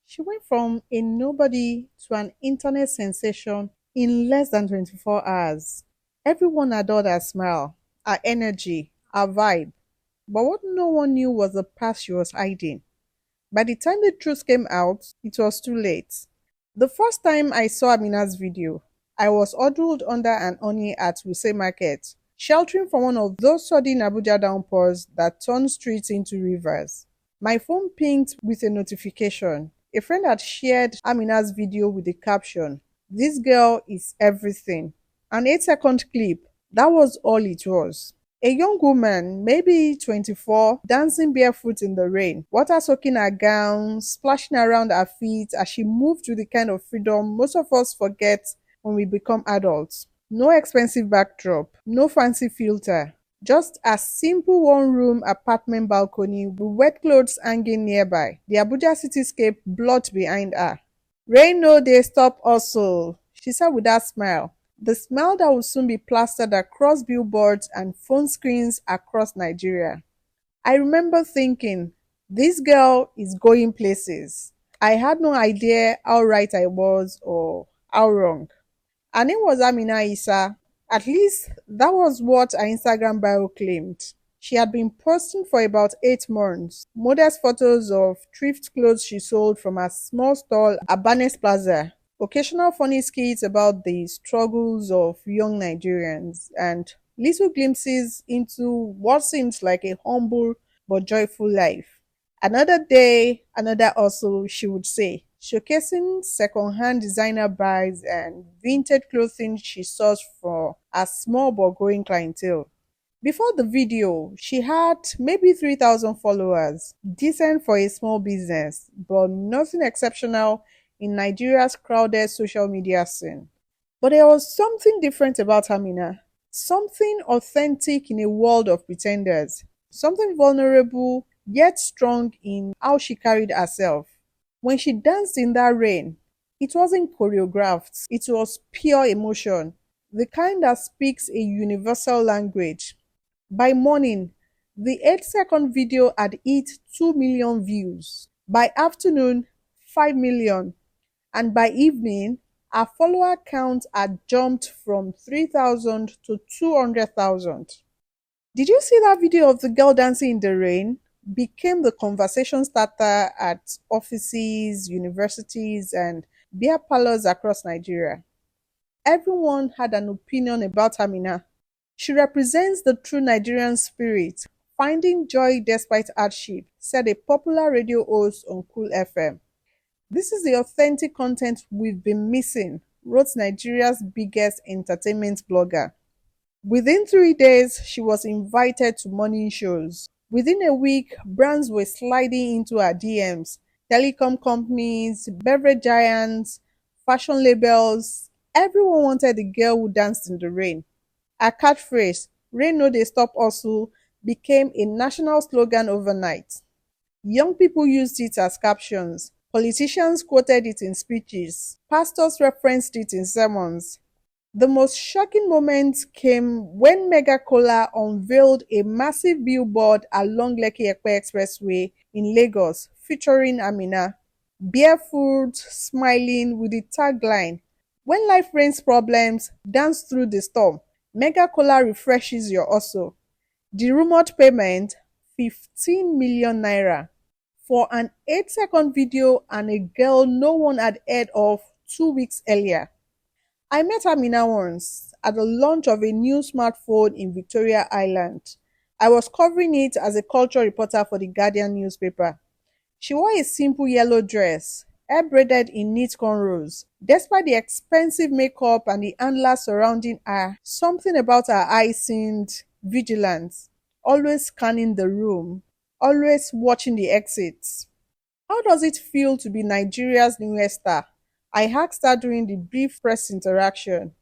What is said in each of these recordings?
She went from a nobody to an internet sensation in less than 24 hours. Everyone adored her smile, her energy, her vibe. But what no one knew was the past she was hiding. By the time the truth came out, it was too late. The first time I saw Amina's video, I was huddled under an awning at Wuse Market, sheltering from one of those sudden Abuja downpours that turn streets into rivers. My phone pinged with a notification. A friend had shared Amina's video with the caption, "This girl is everything." An 8-second clip, that was all it was. A young woman, maybe 24, dancing barefoot in the rain, water soaking her gown, splashing around her feet as she moved with the kind of freedom most of us forget when we become adults. No expensive backdrop, no fancy filter, just a simple one-room apartment balcony with wet clothes hanging nearby. The Abuja cityscape blot behind her. "Rain no dey stop hustle," she said with that smile. The smile that will soon be plastered across billboards and phone screens across Nigeria. I remember thinking, this girl is going places. I had no idea how right I was or how wrong. Her name was Amina Isa. At least that was what her Instagram bio claimed. She had been posting for about 8 months, modest photos of thrift clothes she sold from her small stall at Barnes Plaza, occasional funny skits about the struggles of young Nigerians, and little glimpses into what seems like a humble but joyful life. Another day, another hustle, she would say, showcasing second-hand designer bags and vintage clothing she sourced for a small but growing clientele. Before the video, she had maybe 3,000 followers, decent for a small business, but nothing exceptional in Nigeria's crowded social media scene. But there was something different about Amina, something authentic in a world of pretenders, something vulnerable yet strong in how she carried herself. When she danced in that rain, it wasn't choreographed, it was pure emotion, the kind that speaks a universal language. By morning, the 8-second video had hit 2 million views. By afternoon, 5 million. And by evening, our follower count had jumped from 3,000 to 200,000. Did you see that video of the girl dancing in the rain? Became the conversation starter at offices, universities, and beer parlors across Nigeria. Everyone had an opinion about Amina. She represents the true Nigerian spirit, finding joy despite hardship, said a popular radio host on Cool FM. "This is the authentic content we've been missing," wrote Nigeria's biggest entertainment blogger. Within 3 days, she was invited to morning shows. Within a week, brands were sliding into her DMs. Telecom companies, beverage giants, fashion labels, everyone wanted the girl who danced in the rain. Her catchphrase, "Rain no dey stop hustle," became a national slogan overnight. Young people used it as captions. Politicians quoted it in speeches. Pastors referenced it in sermons. The most shocking moment came when Mega Cola unveiled a massive billboard along Lekki Epe Expressway in Lagos featuring Amina, barefoot, smiling with the tagline, "When life rains problems, dance through the storm. Mega Cola refreshes your hustle." The rumored payment, 15 million naira, for an 8-second video and a girl no one had heard of 2 weeks earlier. I met Amina once at the launch of a new smartphone in Victoria Island. I was covering it as a culture reporter for the Guardian newspaper. She wore a simple yellow dress, hair braided in neat cornrows. Despite the expensive makeup and the handlers surrounding her, something about her eyes seemed vigilant, always scanning the room, always watching the exits. "How does it feel to be Nigeria's newest star?" I asked her during the brief press interaction.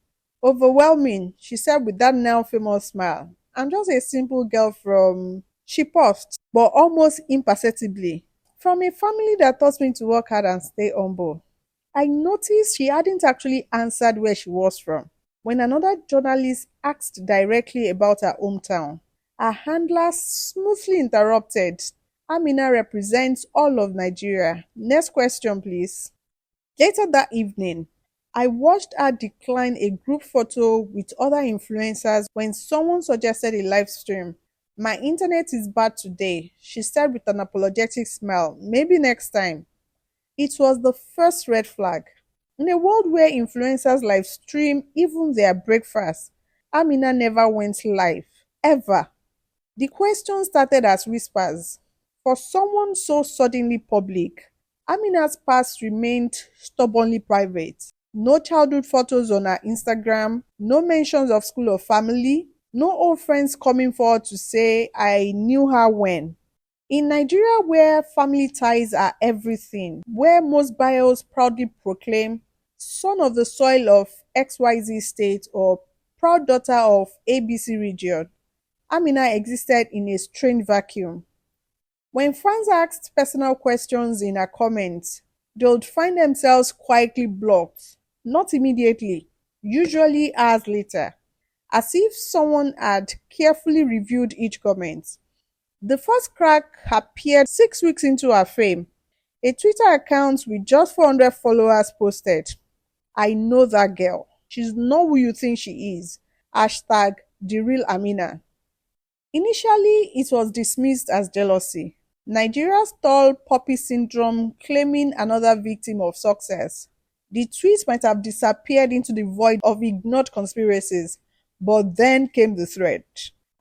"Overwhelming," she said with that now famous smile. "I'm just a simple girl from," she paused, but almost imperceptibly, "from a family that taught me to work hard and stay humble." I noticed she hadn't actually answered where she was from. When another journalist asked directly about her hometown, her handler smoothly interrupted. Amina represents all of Nigeria. Next question, please. Later that evening, I watched her decline a group photo with other influencers when someone suggested a live stream. My internet is bad today, she said with an apologetic smile. Maybe next time. It was the first red flag. In a world where influencers live stream even their breakfast, Amina never went live. Ever. The question started as whispers. For someone so suddenly public, Amina's past remained stubbornly private. No childhood photos on her Instagram, no mentions of school or family, no old friends coming forward to say, I knew her when. In Nigeria, where family ties are everything, where most bios proudly proclaim son of the soil of XYZ state or proud daughter of ABC region, Amina existed in a strange vacuum. When fans asked personal questions in her comments, they would find themselves quietly blocked, not immediately, usually hours later, as if someone had carefully reviewed each comment. The first crack appeared 6 weeks into her fame. A Twitter account with just 400 followers posted, I know that girl. She's not who you think she is. Hashtag the real Amina. Initially, it was dismissed as jealousy. Nigeria's tall poppy syndrome claiming another victim of success. The tweets might have disappeared into the void of ignored conspiracies, but then came the thread.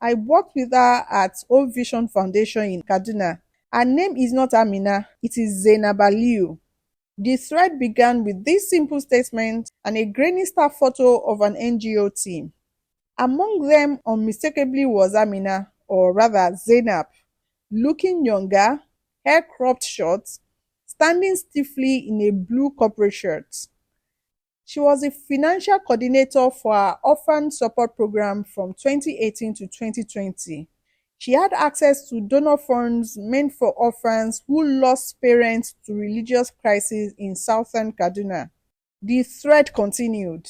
I worked with her at Old Vision Foundation in Kaduna. Her name is not Amina, it is Zainab Aliyu. The thread began with this simple statement and a grainy star photo of an NGO team. Among them, unmistakably, was Amina, or rather Zainab, looking younger, hair cropped short, standing stiffly in a blue corporate shirt. She was a financial coordinator for our orphan support program from 2018 to 2020. She had access to donor funds meant for orphans who lost parents to religious crises in southern Kaduna. The thread continued,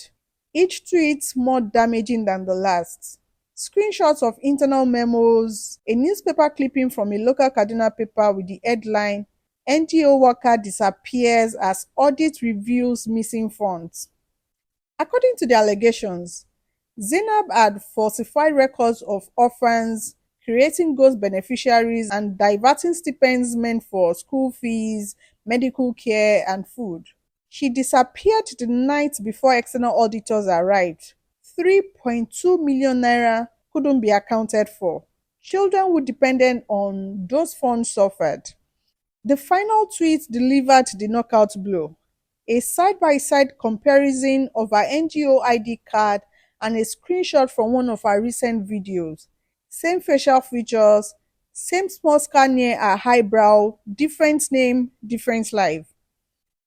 each tweet more damaging than the last. Screenshots of internal memos, a newspaper clipping from a local Kaduna paper with the headline, NGO worker disappears as audit reveals missing funds. According to the allegations, Zainab had falsified records of orphans, creating ghost beneficiaries, and diverting stipends meant for school fees, medical care, and food. She disappeared the night before external auditors arrived. 3.2 million naira couldn't be accounted for. Children who depended on those funds suffered. The final tweet delivered the knockout blow. A side-by-side comparison of her NGO ID card and a screenshot from one of her recent videos. Same facial features, same small scar near her eyebrow, different name, different life.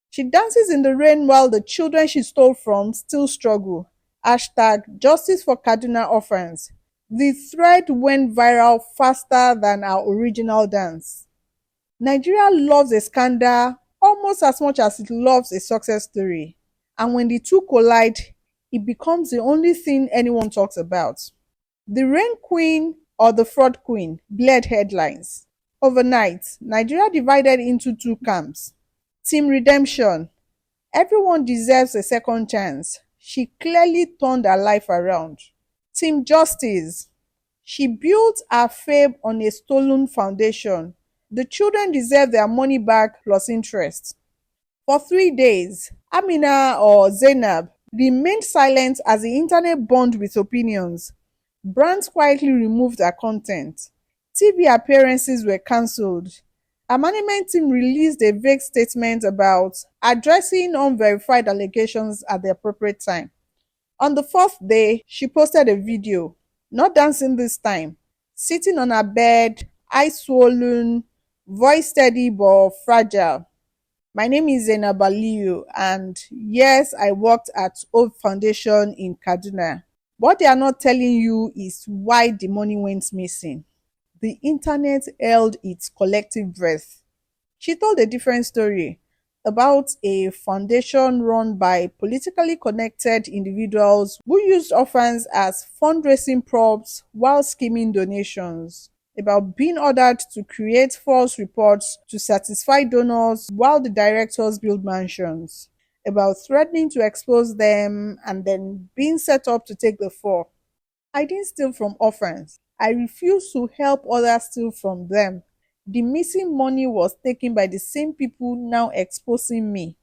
She dances in the rain while the children she stole from still struggle. Hashtag justice for Kaduna orphans. The thread went viral faster than our original dance. Nigeria loves a scandal almost as much as it loves a success story. And when the two collide, it becomes the only thing anyone talks about. The Rain Queen or the Fraud Queen bled headlines. Overnight, Nigeria divided into two camps. Team Redemption. Everyone deserves a second chance. She clearly turned her life around. Team Justice. She built her fame on a stolen foundation. The children deserve their money back plus interest. For 3 days, Amina or Zainab remained silent as the internet burned with opinions. Brands quietly removed her content. TV appearances were cancelled. Her management team released a vague statement about addressing unverified allegations at the appropriate time. On the fourth day, she posted a video, not dancing this time, sitting on her bed, eyes swollen, voice steady but fragile. My name is Zainab Aliyu, and yes, I worked at Old Foundation in Kaduna. What they are not telling you is why the money went missing. The internet held its collective breath. She told a different story about a foundation run by politically connected individuals who used orphans as fundraising props while skimming donations. about being ordered to create false reports to satisfy donors while the directors build mansions, about threatening to expose them and then being set up to take the fall. I didn't steal from orphans. I refused to help others steal from them. The missing money was taken by the same people now exposing me.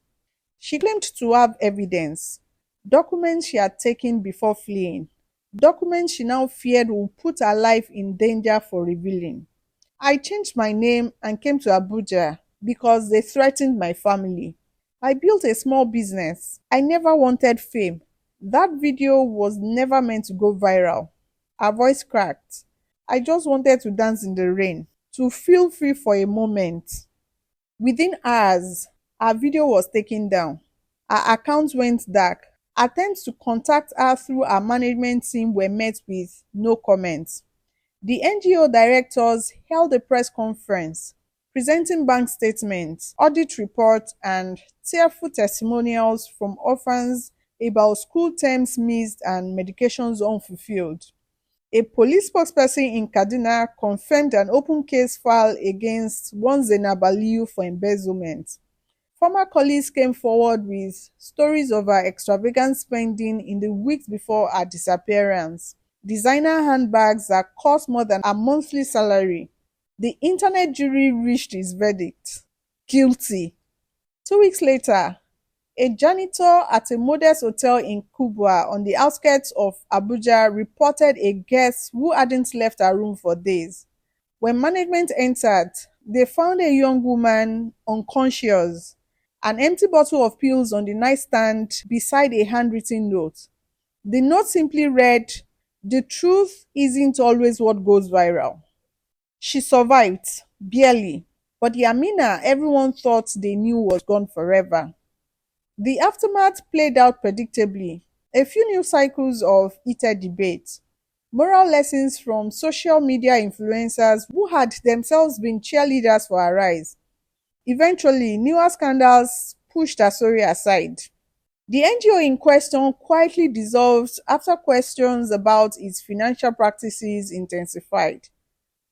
She claimed to have evidence, documents she had taken before fleeing, documents she now feared would put her life in danger for revealing. I changed my name and came to Abuja because they threatened my family. I built a small business. I never wanted fame. That video was never meant to go viral. Her voice cracked. I just wanted to dance in the rain, to feel free for a moment. Within hours, her video was taken down. Her account went dark. Attempts to contact her through her management team were met with no comment. The NGO directors held a press conference presenting bank statements, audit reports, and tearful testimonials from orphans about school terms missed and medications unfulfilled. A police spokesperson in Kaduna confirmed an open case file against one Zainab Aliyu for embezzlement. Former colleagues came forward with stories of her extravagant spending in the weeks before her disappearance. Designer handbags that cost more than her monthly salary. The internet jury reached its verdict: guilty. 2 weeks later, a janitor at a modest hotel in Kubwa on the outskirts of Abuja reported a guest who hadn't left her room for days. When management entered, they found a young woman unconscious, an empty bottle of pills on the nightstand beside a handwritten note. The note simply read, "The truth isn't always what goes viral." She survived, barely, but the Amina everyone thought they knew was gone forever. The aftermath played out predictably. A few new cycles of heated debate, moral lessons from social media influencers who had themselves been cheerleaders for her rise. Eventually, newer scandals pushed her story aside. The NGO in question quietly dissolved after questions about its financial practices intensified.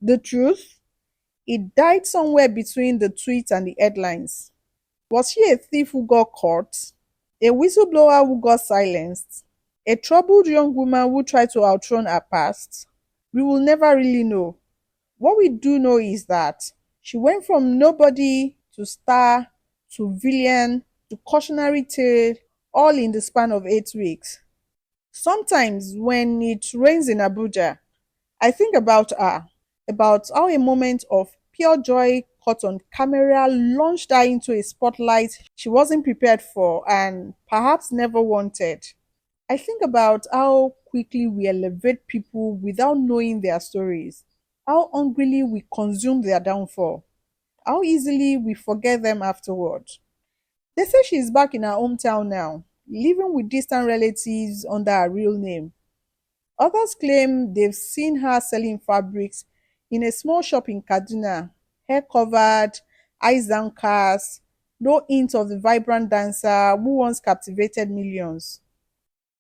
The truth? It died somewhere between the tweets and the headlines. Was she a thief who got caught? A whistleblower who got silenced? A troubled young woman who tried to outrun her past? We will never really know. What we do know is that she went from nobody to star to villain to cautionary tale, all in the span of 8 weeks. Sometimes when it rains in Abuja, I think about her, about how a moment of pure joy caught on camera launched her into a spotlight she wasn't prepared for and perhaps never wanted. I think about how quickly we elevate people without knowing their stories, how hungrily we consume their downfall, how easily we forget them afterward. They say she's back in her hometown now, living with distant relatives under her real name. Others claim they've seen her selling fabrics in a small shop in Kaduna, hair covered, eyes downcast, no hint of the vibrant dancer who once captivated millions.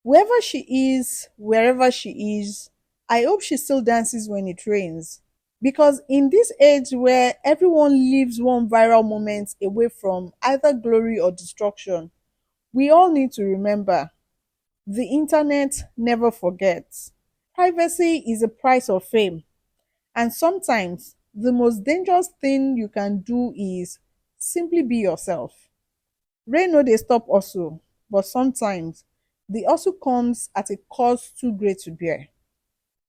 Wherever she is, wherever she is, I hope she still dances when it rains. Because in this age where everyone lives one viral moment away from either glory or destruction, we all need to remember the internet never forgets. Privacy is the price of fame, and sometimes the most dangerous thing you can do is simply be yourself. Rain no dey stop hustle, but sometimes the hustle comes at a cost too great to bear.